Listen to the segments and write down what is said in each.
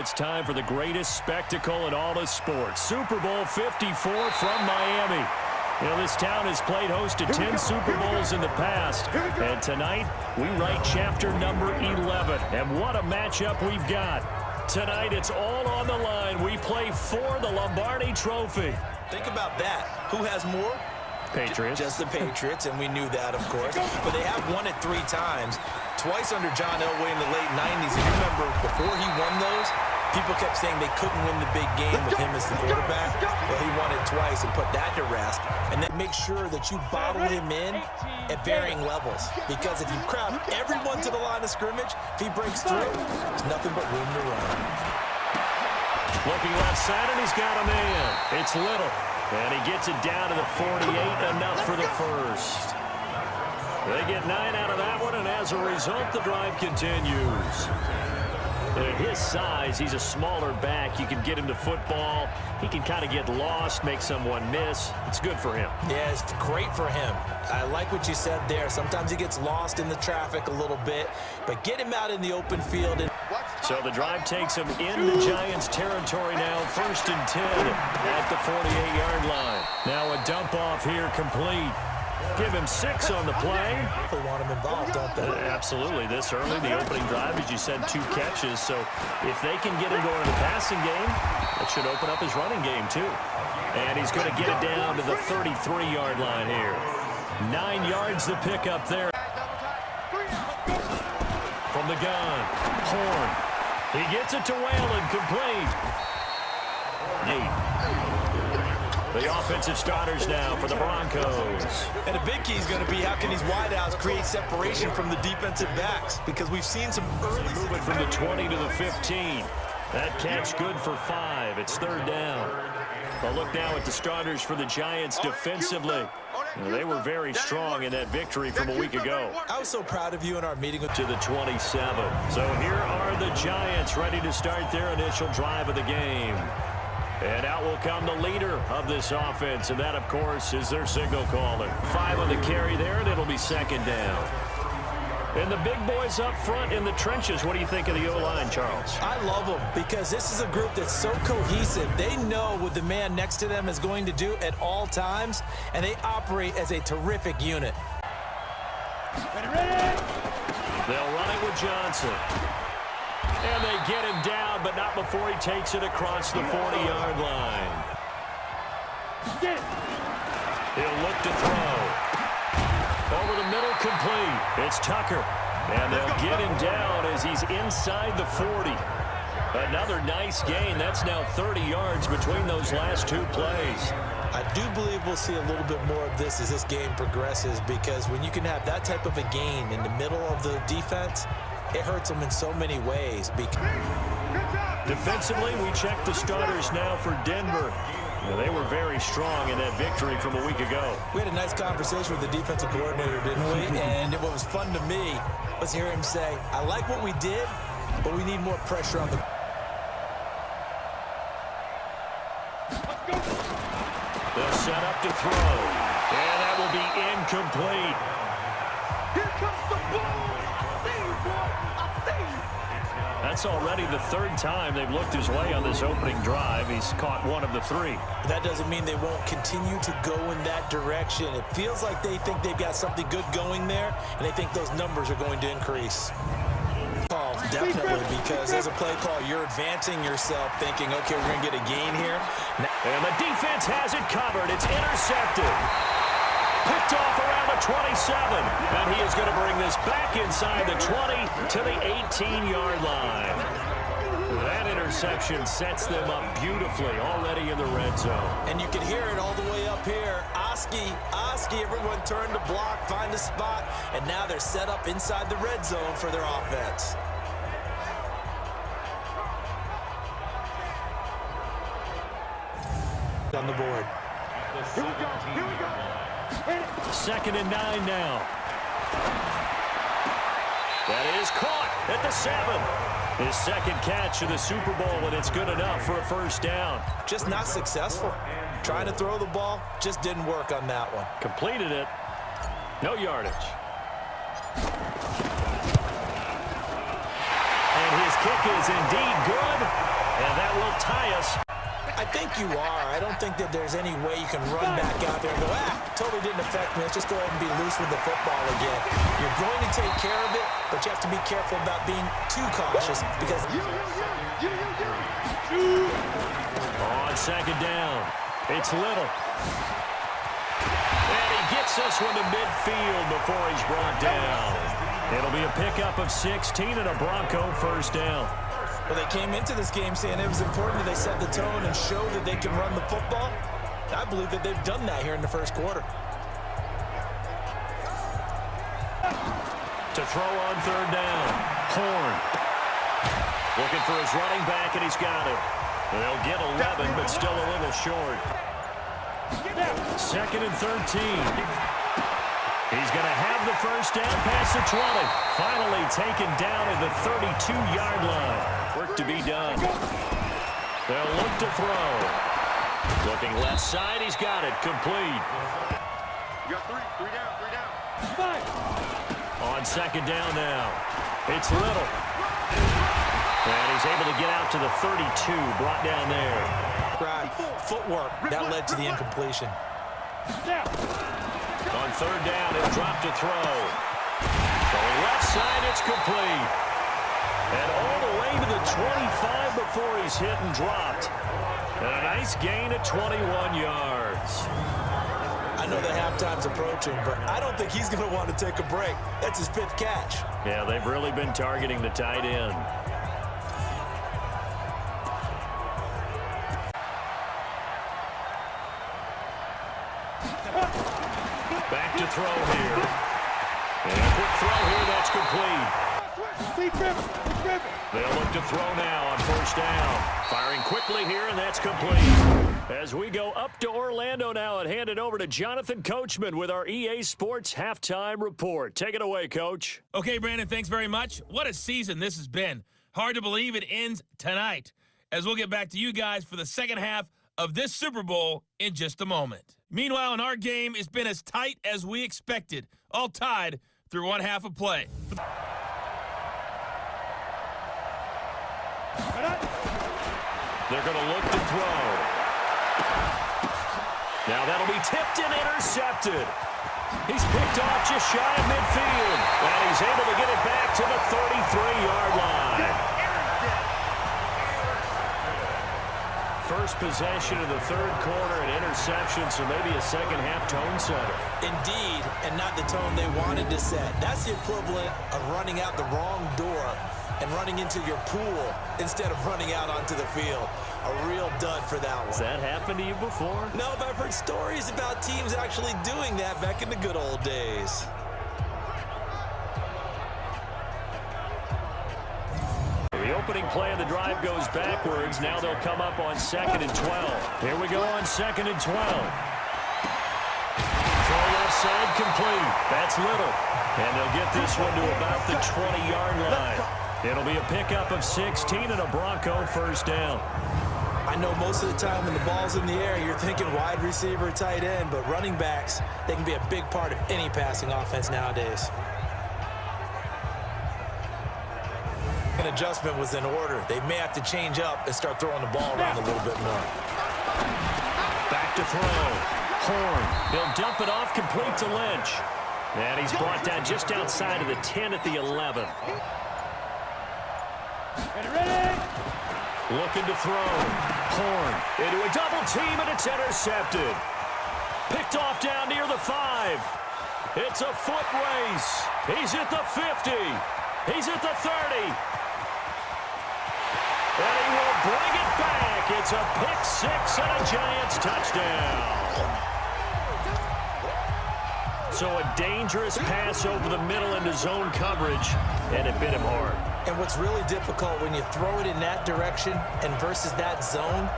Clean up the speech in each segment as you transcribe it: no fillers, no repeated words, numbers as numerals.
it's time for the greatest spectacle in all of sports. Super Bowl 54 from Miami. You know, this town has played host to 10 Super Bowls in the past. And tonight, we write chapter number 11. And what a matchup we've got. Tonight, it's all on the line. We play for the Lombardi Trophy. Think about that. Who has more? Patriots. Just the Patriots, and we knew that, of course. But they have won it 3 times. Twice under John Elway in the late 90s. And you remember, before he won those, people kept saying they couldn't win the big game with him as the quarterback. Well, he won it twice and put that to rest. And then make sure that you bottle him in at varying levels. Because if you crowd everyone to the line of scrimmage, if he breaks through, there's nothing but room to run. Looking left side, and he's got a man. It's Little. And he gets it down to the 48, enough for the first. They get 9 out of that one, and as a result, the drive continues. At his size, he's a smaller back. You can get him to football. He can kind of get lost, make someone miss. It's good for him. Yeah, it's great for him. I like what you said there. Sometimes he gets lost in the traffic a little bit, but get him out in the open field. So the drive takes him into Giants territory now, 1st and 10 at the 48-yard line. Now a dump off here complete. Give him 6 on the play. They want him involved, don't they? Absolutely. This early, the opening drive, as you said, 2 catches. So if they can get him going in the passing game, that should open up his running game too. And he's going to get it down to the 33-yard line here. 9 yards to pick up there. From the gun, Horn. He gets it to Whalen, complete. 8. The offensive starters now for the Broncos. And a big key is going to be how can these wideouts create separation from the defensive backs, because we've seen some early movement from the 20 to the 15. That catch good for 5. It's 3rd down. A look now at the starters for the Giants defensively. They were very strong in that victory from a week ago. I was so proud of you in our meeting. To the 27. So here are the Giants ready to start their initial drive of the game. And out will come the leader of this offense, and that, of course, is their signal caller. 5 on the carry there, and it'll be 2nd down. And the big boys up front in the trenches. What do you think of the O-line, Charles? I love them because this is a group that's so cohesive. They know what the man next to them is going to do at all times, and they operate as a terrific unit. They'll run it with Johnson. And they get him down, but not before he takes it across the 40-yard line. He'll look to throw. Over the middle, complete. It's Tucker. And they'll get him down as he's inside the 40. Another nice gain. That's now 30 yards between those last 2 plays. I do believe we'll see a little bit more of this as this game progresses, because when you can have that type of a gain in the middle of the defense, it hurts them in so many ways. Defensively, we check the starters now for Denver. They were very strong in that victory from a week ago. We had a nice conversation with the defensive coordinator, didn't we? And what was fun to me was hear him say, I like what we did, but we need more pressure on the... They'll set up to throw. And that will be incomplete. Here comes the ball. That's already the 3rd time they've looked his way on this opening drive. He's caught 1 of the 3. That doesn't mean they won't continue to go in that direction. It feels like they think they've got something good going there, and they think those numbers are going to increase. Definitely, because as a play call, you're advancing yourself thinking, okay, we're going to get a gain here. And the defense has it covered. It's intercepted. Picked off around the 27. And he is going to bring this back inside the 20 to the 18-yard line. That interception sets them up beautifully already in the red zone. And you can hear it all the way up here. Oski, everyone turned to block, find a spot, and now they're set up inside the red zone for their offense. On the board. Here we go. 2nd and 9 now. That is caught at the 7. His 2nd catch of the Super Bowl, and it's good enough for a 1st down. Just not successful. Trying to throw the ball, just didn't work on that one. Completed it. No yardage. And his kick is indeed good. And that will tie us. I think you are. I don't think that there's any way you can run back out there and go, totally didn't affect me. Let's just go ahead and be loose with the football again. You're going to take care of it, but you have to be careful about being too cautious because... On second down, it's Little. And he gets us from the midfield before he's brought down. It'll be a pickup of 16 and a Bronco first down. Well, they came into this game saying it was important that they set the tone and show that they can run the football. I believe that they've done that here in the first quarter. To throw on third down, Horn. Looking for his running back, and he's got it. They'll get 11, but still a little short. Second and 13. He's going to have the first down past the 20. Finally taken down at the 32-yard line. Work to be done. They'll look to throw. Looking left side, he's got it. Complete. You got three down. On second down now, it's Little. And he's able to get out to the 32, brought down there. Right. Footwork, that led to the incompletion. On third down, he'll drop to throw. Going left side, it's complete. And all the way to the 25 before he's hit and dropped. And a nice gain at 21 yards. I know that halftime's approaching, but I don't think he's going to want to take a break. That's his fifth catch. Yeah, they've really been targeting the tight end. Back to throw here. And a quick throw here, that's complete. They'll look to throw now on first down. Firing quickly here, and that's complete. As we go up to Orlando now and hand it over to Jonathan Coachman with our EA Sports Halftime Report. Take it away, Coach. Okay, Brandon, thanks very much. What a season this has been. Hard to believe it ends tonight, as we'll get back to you guys for the second half of this Super Bowl in just a moment. Meanwhile, in our game, it's been as tight as we expected, all tied through one half of play. They're going to look to throw. Now that'll be tipped and intercepted. He's picked off just shy of midfield. And he's able to get it back to the 33-yard line. First possession of the third quarter, an interception, so maybe a second-half tone setter. Indeed, and not the tone they wanted to set. That's the equivalent of running out the wrong door and running into your pool instead of running out onto the field. A real dud for that one. Has that happened to you before? No, but I've heard stories about teams actually doing that back in the good old days. The opening play of the drive goes backwards. Now they'll come up on second and 12. Here we go on second and 12. Throw left side complete. That's Little. And they'll get this one to about the 20-yard line. It'll be a pickup of 16 and a Bronco first down. I know most of the time when the ball's in the air, you're thinking wide receiver, tight end, but running backs, they can be a big part of any passing offense nowadays. An adjustment was in order. They may have to change up and start throwing the ball around a little bit more. Back to throw. Horn. He'll dump it off complete to Lynch. And he's brought down just outside of the 10 at the 11. Looking to throw. Horn into a double team, and it's intercepted. Picked off down near the 5. It's a foot race. He's at the 50. He's at the 30. And he will bring it back. It's a pick six and a Giants touchdown. So a dangerous pass over the middle into zone coverage, and it bit him hard. And what's really difficult when you throw it in that direction and versus that zone,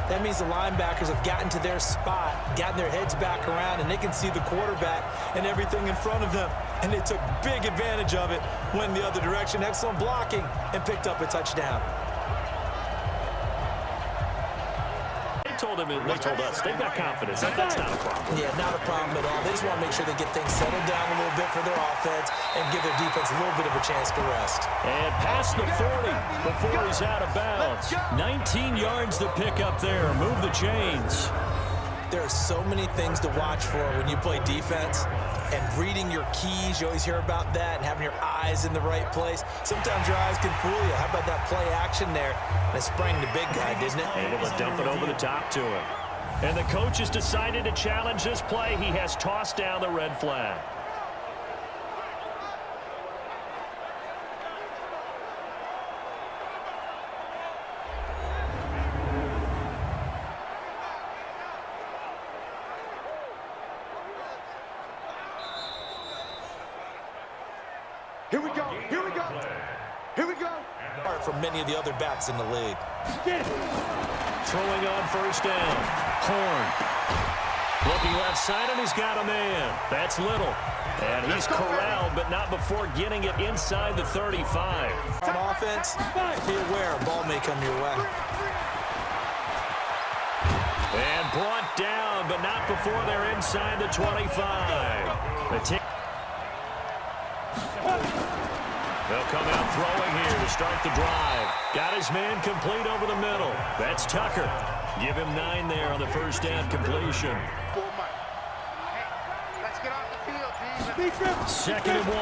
that means the linebackers have gotten to their spot, gotten their heads back around, and they can see the quarterback and everything in front of them. And they took big advantage of it, went the other direction, excellent blocking, and picked up a touchdown. told us they've got confidence. That's not a problem. Yeah, not a problem at all. They just want to make sure they get things settled down a little bit for their offense and give their defense a little bit of a chance to rest. And past the 40 before he's out of bounds. 19 yards to pick up there. Move the chains. There are so many things to watch for when you play defense, and reading your keys, you always hear about that, and having your eyes in the right place. Sometimes your eyes can fool you. How about that play action there? And it sprang the big guy, didn't it? Able to dump it over the top to him. And the coach has decided to challenge this play. He has tossed down the red flag. Here we go. Here we go. Here we go. Apart from many of the other backs in the league. Throwing on first down. Horn. Looking left side, and he's got a man. That's Little. And he's corralled, but not before getting it inside the 35. On offense, be aware, a ball may come your way. And brought down, but not before they're inside the 25. They'll come out throwing here to start the drive. Got his man complete over the middle. That's Tucker. Give him 9 there on the first down completion. Let's get off the field, team. Second and 1.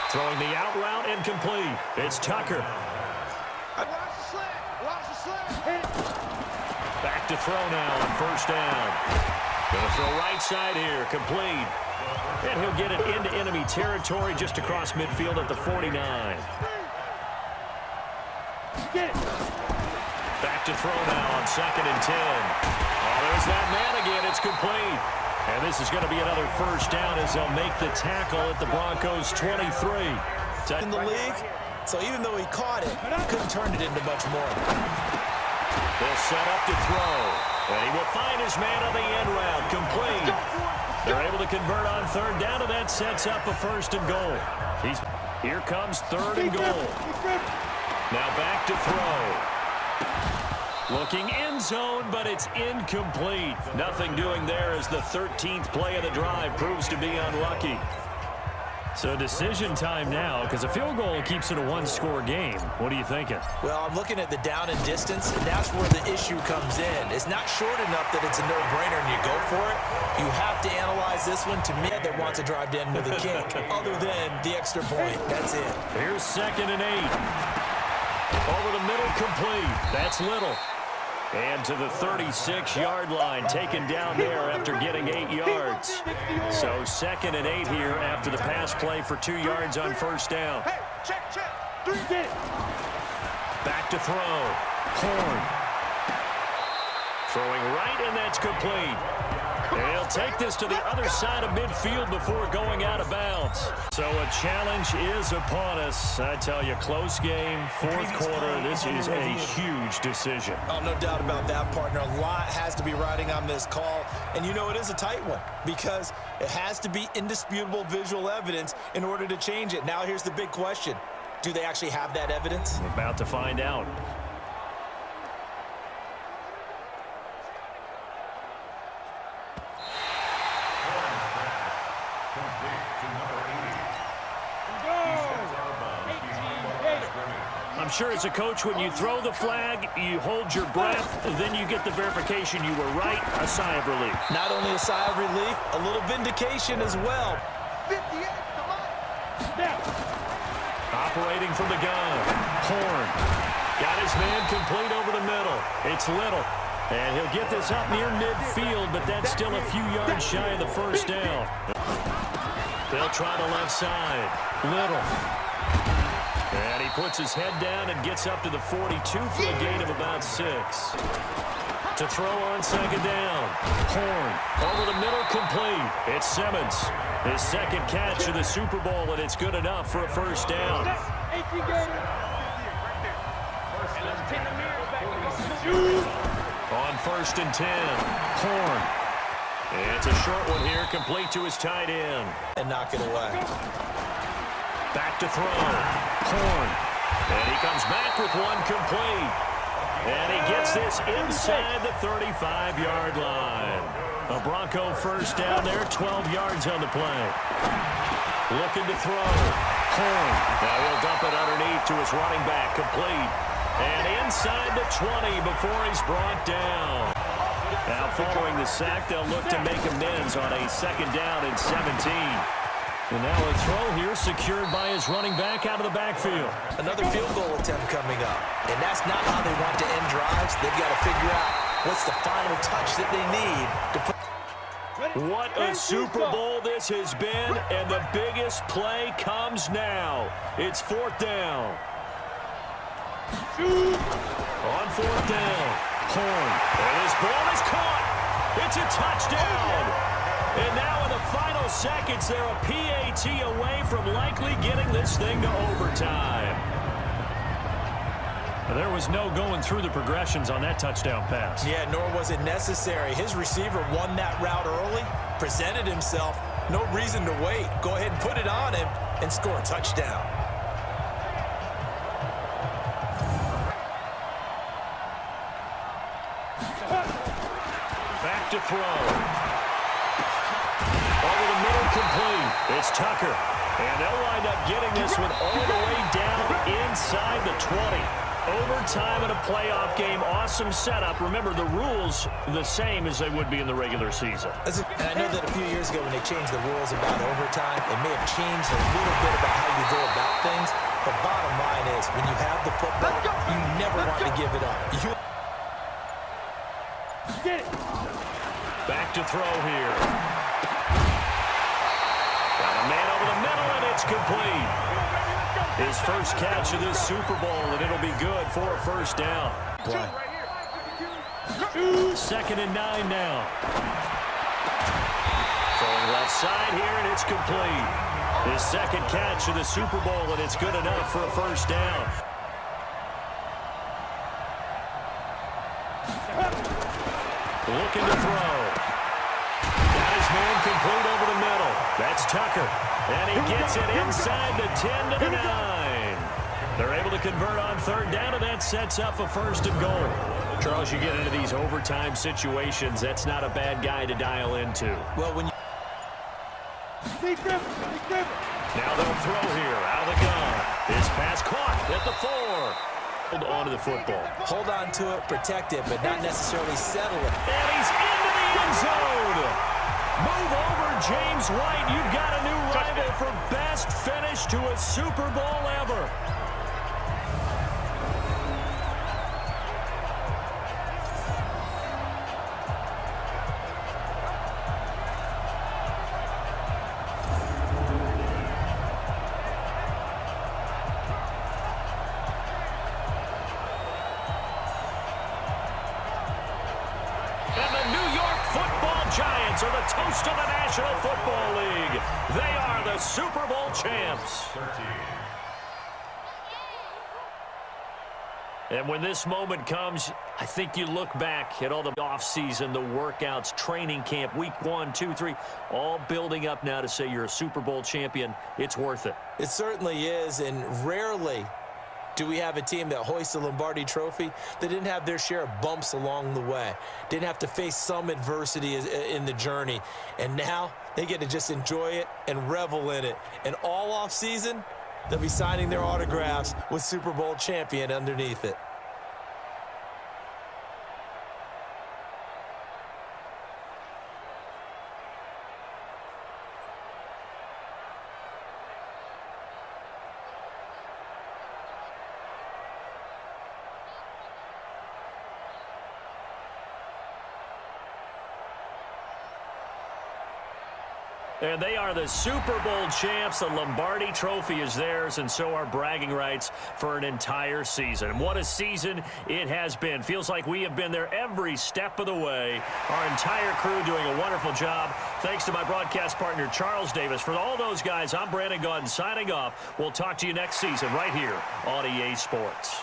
Throwing the out route incomplete. It's Tucker. Watch the slant. Watch the slant. Back to throw now on first down. Gonna throw right side here. Complete. And he'll get it into enemy territory just across midfield at the 49. Back to throw now on second and 10. Oh, there's that man again. It's complete. And this is going to be another first down as they'll make the tackle at the Broncos' 23. In the league, so even though he caught it, he couldn't turn it into much more. They'll set up to throw. And he will find his man on the end route. Complete. They're able to convert on third down, and that sets up a first and goal. Here comes third and goal. Now back to throw. Looking end zone, but it's incomplete. Nothing doing there as the 13th play of the drive proves to be unlucky. So decision time now, because a field goal keeps it a one-score game. What are you thinking? Well, I'm looking at the down and distance, and that's where the issue comes in. It's not short enough that it's a no-brainer and you go for it. You have to analyze this one. To me, that wants to drive down with a kick, other than the extra point. That's it. Here's second and 8. Over the middle, complete. That's Little. And to the 36-yard line, taken down there after getting 8 yards. So second and 8 here after the pass play for 2 yards on first down. Hey, check. 3 get. Back to throw. Horn. Throwing right, and that's complete. And he'll take this to the other side of midfield before going out of bounds. So a challenge is upon us. I tell you, close game, fourth quarter. This is a huge decision. Oh, no doubt about that, partner. A lot has to be riding on this call. And you know it is a tight one because it has to be indisputable visual evidence in order to change it. Now here's the big question. Do they actually have that evidence? We're about to find out. I'm sure as a coach, when you throw the flag, you hold your breath, then you get the verification you were right, a sigh of relief. Not only a sigh of relief, a little vindication as well. 58, come on. Operating from the gun. Horn. Got his man complete over the middle. It's Little. And he'll get this up near midfield, but that's still a few yards shy of the first down. They'll try the left side. Little. And he puts his head down and gets up to the 42 for a gain of about 6. To throw on second down. Horn. Over the middle, complete. It's Simmons. His second catch of the Super Bowl, and it's good enough for a first down. On first and 10. Horn. It's a short one here, complete to his tight end. And knock it away. Back to throw. Horn. And he comes back with one complete. And he gets this inside the 35-yard line. A Bronco first down there, 12 yards on the play. Looking to throw. Horn. Now he'll dump it underneath to his running back, complete. And inside the 20 before he's brought down. Now following the sack, they'll look to make amends on a second down and 17. And now a throw here secured by his running back out of the backfield. Another field goal attempt coming up. And that's not how they want to end drives. They've got to figure out what's the final touch that they need to put. What a Super Bowl this has been, and the biggest play comes now. It's fourth down. On fourth down, Horn. And his ball is caught. It's a touchdown. And now in the final seconds, they're a PAT away from likely getting this thing to overtime. There was no going through the progressions on that touchdown pass. Yeah, nor was it necessary. His receiver won that route early, presented himself. No reason to wait. Go ahead and put it on him and score a touchdown. Back to throw. Over the middle, complete. It's Tucker. And they'll wind up getting this one all the way down inside the 20. Overtime in a playoff game, awesome setup. Remember, the rules the same as they would be in the regular season. And I know that a few years ago when they changed the rules about overtime, it may have changed a little bit about how you go about things. But bottom line is, when you have the football, you never want to give it up. Back to throw here. Got a man over the middle, and it's complete. His first catch of this Super Bowl, and it'll be good for a first down. Second and 9 now. Throwing left side here, and it's complete. His second catch of the Super Bowl, and it's good enough for a first down. Looking to throw. Got his man complete over the middle. That's Tucker. And he gets it inside the 10 to the 9. They're able to convert on third down, and that sets up a first and goal. Charles, you get into these overtime situations, that's not a bad guy to dial into. Well, when you... Now they'll throw here, out of the gun. His pass caught at the 4. Hold on to the football. Hold on to it, protect it, but not necessarily settle it. And he's into the end zone. Move over, James White. You've got a new rival for best finish to a Super Bowl ever. Giants are the toast of the National Football League. They are the Super Bowl champs. And when this moment comes, I think you look back at all the offseason, the workouts, training camp, week 1, 2, 3, all building up now to say you're a Super Bowl champion. It's worth it. It certainly is, and rarely do we have a team that hoists the Lombardi Trophy that didn't have their share of bumps along the way, didn't have to face some adversity in the journey, and now they get to just enjoy it and revel in it. And all off season, they'll be signing their autographs with Super Bowl champion underneath it. And they are the Super Bowl champs. The Lombardi Trophy is theirs, and so are bragging rights for an entire season. And what a season it has been. Feels like we have been there every step of the way. Our entire crew doing a wonderful job. Thanks to my broadcast partner, Charles Davis. For all those guys, I'm Brandon Gaudin signing off. We'll talk to you next season right here on EA Sports.